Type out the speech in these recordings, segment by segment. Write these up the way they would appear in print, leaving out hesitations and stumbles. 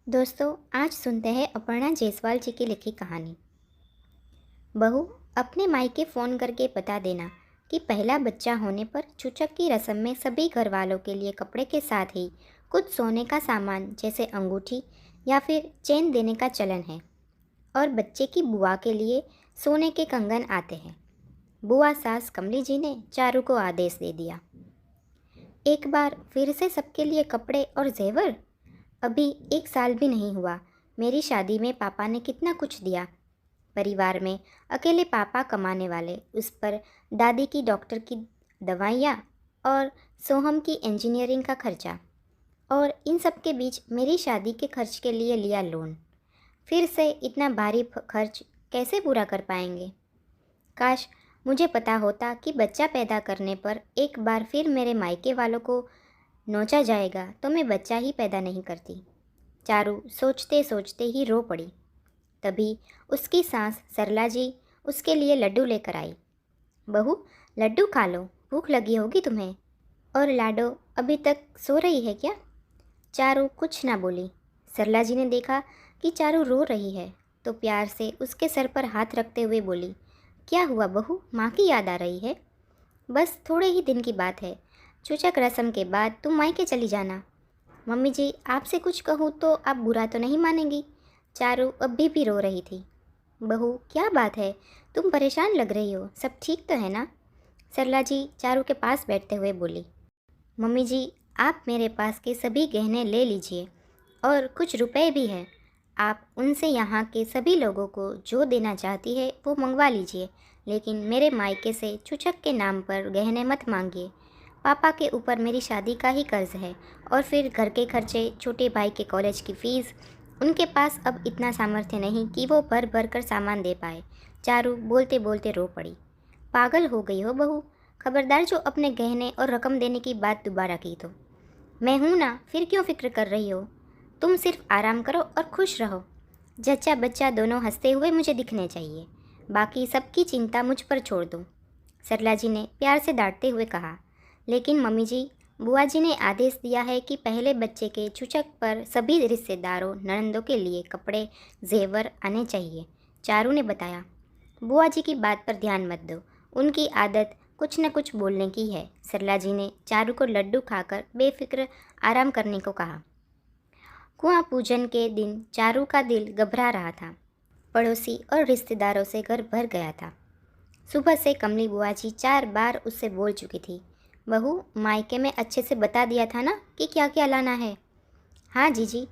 दोस्तों, आज सुनते हैं अपर्णा जायसवाल जी की लिखी कहानी। बहू, अपने मायके फ़ोन करके बता देना कि पहला बच्चा होने पर चूचक की रस्म में सभी घर वालों के लिए कपड़े के साथ ही कुछ सोने का सामान जैसे अंगूठी या फिर चेन देने का चलन है। और बच्चे की बुआ के लिए सोने के कंगन आते हैं। बुआ सास कमली जी ने चारू को आदेश दे दिया। एक बार फिर से सबके लिए कपड़े और जेवर। अभी 1 साल भी नहीं हुआ, मेरी शादी में पापा ने कितना कुछ दिया। परिवार में अकेले पापा कमाने वाले, उस पर दादी की डॉक्टर की दवाइयाँ और सोहम की इंजीनियरिंग का खर्चा, और इन सब के बीच मेरी शादी के खर्च के लिए लिया लोन। फिर से इतना भारी खर्च कैसे पूरा कर पाएंगे। काश मुझे पता होता कि बच्चा पैदा करने पर एक बार फिर मेरे मायके वालों को नोचा जाएगा तो मैं बच्चा ही पैदा नहीं करती। चारू सोचते सोचते ही रो पड़ी। तभी उसकी सास सरला जी उसके लिए लड्डू लेकर आई। बहू, लड्डू खा लो, भूख लगी होगी तुम्हें। और लाडो अभी तक सो रही है क्या? चारू कुछ ना बोली। सरला जी ने देखा कि चारू रो रही है तो प्यार से उसके सर पर हाथ रखते हुए बोली, क्या हुआ बहू, माँ की याद आ रही है? बस थोड़े ही दिन की बात है, चूचक रस्म के बाद तुम मायके चली जाना। मम्मी जी, आपसे कुछ कहूँ तो आप बुरा तो नहीं मानेंगी? चारू अभी भी रो रही थी। बहू, क्या बात है, तुम परेशान लग रही हो, सब ठीक तो है ना? सरला जी चारू के पास बैठते हुए बोली। मम्मी जी, आप मेरे पास के सभी गहने ले लीजिए और कुछ रुपए भी हैं। आप उनसे यहाँ के सभी लोगों को जो देना चाहती है वो मंगवा लीजिए, लेकिन मेरे मायके से चूचक के नाम पर गहने मत मांगिए। पापा के ऊपर मेरी शादी का ही कर्ज है, और फिर घर के खर्चे, छोटे भाई के कॉलेज की फ़ीस। उनके पास अब इतना सामर्थ्य नहीं कि वो भर भर कर सामान दे पाए। चारू बोलते बोलते रो पड़ी। पागल हो गई हो बहू, खबरदार जो अपने गहने और रकम देने की बात दोबारा की तो। मैं हूँ ना, फिर क्यों फिक्र कर रही हो? तुम सिर्फ आराम करो और खुश रहो। जच्चा बच्चा दोनों हंसते हुए मुझे दिखने चाहिए, बाकी सबकी चिंता मुझ पर छोड़ दो, सरला जी ने प्यार से डांटते हुए कहा। लेकिन मम्मी जी, बुआ जी ने आदेश दिया है कि पहले बच्चे के चूचक पर सभी रिश्तेदारों ननंदों के लिए कपड़े जेवर आने चाहिए, चारू ने बताया। बुआ जी की बात पर ध्यान मत दो, उनकी आदत कुछ न कुछ बोलने की है, सरला जी ने चारू को लड्डू खाकर बेफिक्र आराम करने को कहा। कुआं पूजन के दिन चारू का दिल घबरा रहा था। पड़ोसी और रिश्तेदारों से घर भर गया था। सुबह से कमली बुआ जी 4 बार उससे बोल चुकी थी। बहू, मायके में अच्छे से बता दिया था ना कि क्या क्या लाना है? हाँ जीजी,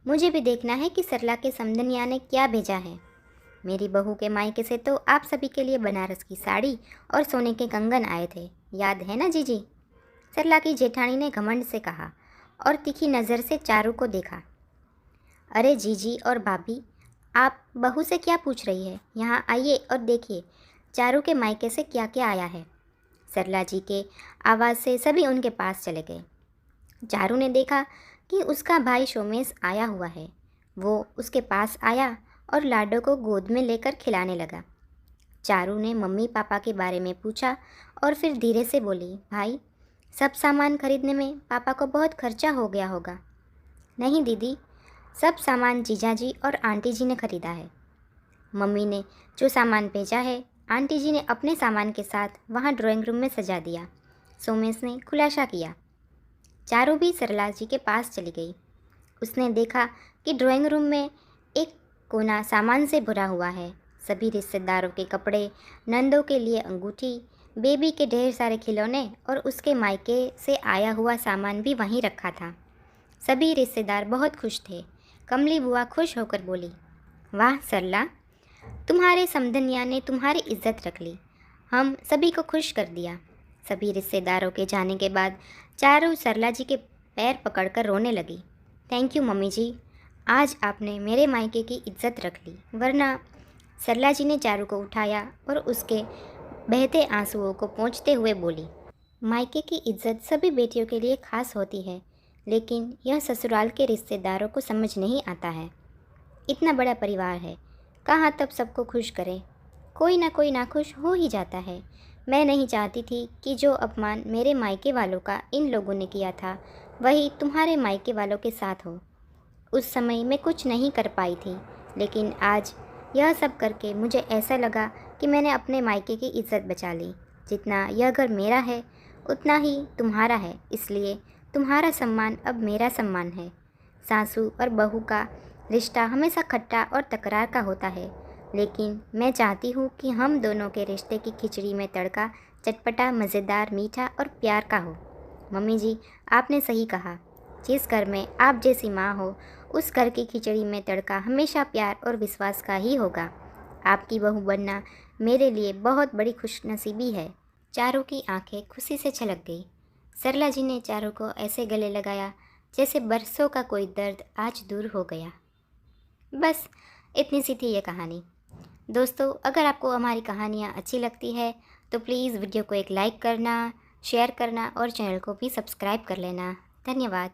मुझे भी देखना है कि सरला के समधनिया ने क्या भेजा है। मेरी बहू के मायके से तो आप सभी के लिए बनारस की साड़ी और सोने के कंगन आए थे, याद है ना जीजी? सरला की जेठानी ने घमंड से कहा और तीखी नज़र से चारू को देखा। अरे जीजी और भाभी, आप बहू से क्या पूछ रही है? यहाँ आइए और देखिए चारू के मायके से क्या क्या आया है। सरला जी के आवाज़ से सभी उनके पास चले गए। चारू ने देखा कि उसका भाई शोमेश आया हुआ है। वो उसके पास आया और लाडो को गोद में लेकर खिलाने लगा। चारू ने मम्मी पापा के बारे में पूछा और फिर धीरे से बोली, भाई, सब सामान खरीदने में पापा को बहुत खर्चा हो गया होगा। नहीं दीदी, सब सामान जीजाजी और आंटी जी ने खरीदा है। मम्मी ने जो सामान भेजा है, आंटी जी ने अपने सामान के साथ वहाँ ड्राइंग रूम में सजा दिया, सोमेश ने खुलासा किया। चारू भी सरला जी के पास चली गई। उसने देखा कि ड्राइंग रूम में एक कोना सामान से भरा हुआ है। सभी रिश्तेदारों के कपड़े, नंदों के लिए अंगूठी, बेबी के ढेर सारे खिलौने और उसके मायके से आया हुआ सामान भी वहीं रखा था। सभी रिश्तेदार बहुत खुश थे। कमली बुआ खुश होकर बोली, वाह सरला, तुम्हारे समधनिया ने तुम्हारी इज्जत रख ली, हम सभी को खुश कर दिया। सभी रिश्तेदारों के जाने के बाद चारू सरला जी के पैर पकड़कर रोने लगी। थैंक यू मम्मी जी, आज आपने मेरे मायके की इज्जत रख ली, वरना। सरला जी ने चारू को उठाया और उसके बहते आंसुओं को पोंछते हुए बोली, मायके की इज्जत सभी बेटियों के लिए खास होती है, लेकिन यह ससुराल के रिश्तेदारों को समझ नहीं आता है। इतना बड़ा परिवार है, कहाँ तब सबको खुश करे, कोई ना कोई नाखुश हो ही जाता है। मैं नहीं चाहती थी कि जो अपमान मेरे मायके वालों का इन लोगों ने किया था वही तुम्हारे मायके वालों के साथ हो। उस समय मैं कुछ नहीं कर पाई थी, लेकिन आज यह सब करके मुझे ऐसा लगा कि मैंने अपने मायके की इज़्ज़त बचा ली। जितना यह घर मेरा है, उतना ही तुम्हारा है, इसलिए तुम्हारा सम्मान अब मेरा सम्मान है। सासू और बहू का रिश्ता हमेशा खट्टा और तकरार का होता है, लेकिन मैं चाहती हूँ कि हम दोनों के रिश्ते की खिचड़ी में तड़का चटपटा, मज़ेदार, मीठा और प्यार का हो। मम्मी जी, आपने सही कहा। जिस घर में आप जैसी माँ हो, उस घर की खिचड़ी में तड़का हमेशा प्यार और विश्वास का ही होगा। आपकी बहू बनना मेरे लिए बहुत बड़ी खुशनसीबी है। चारों की आंखें खुशी से छलक गई। सरला जी ने चारों को ऐसे गले लगाया जैसे बरसों का कोई दर्द आज दूर हो गया। बस इतनी सी थी ये कहानी। दोस्तों, अगर आपको हमारी कहानियाँ अच्छी लगती है तो प्लीज़ वीडियो को एक लाइक करना, शेयर करना और चैनल को भी सब्सक्राइब कर लेना। धन्यवाद।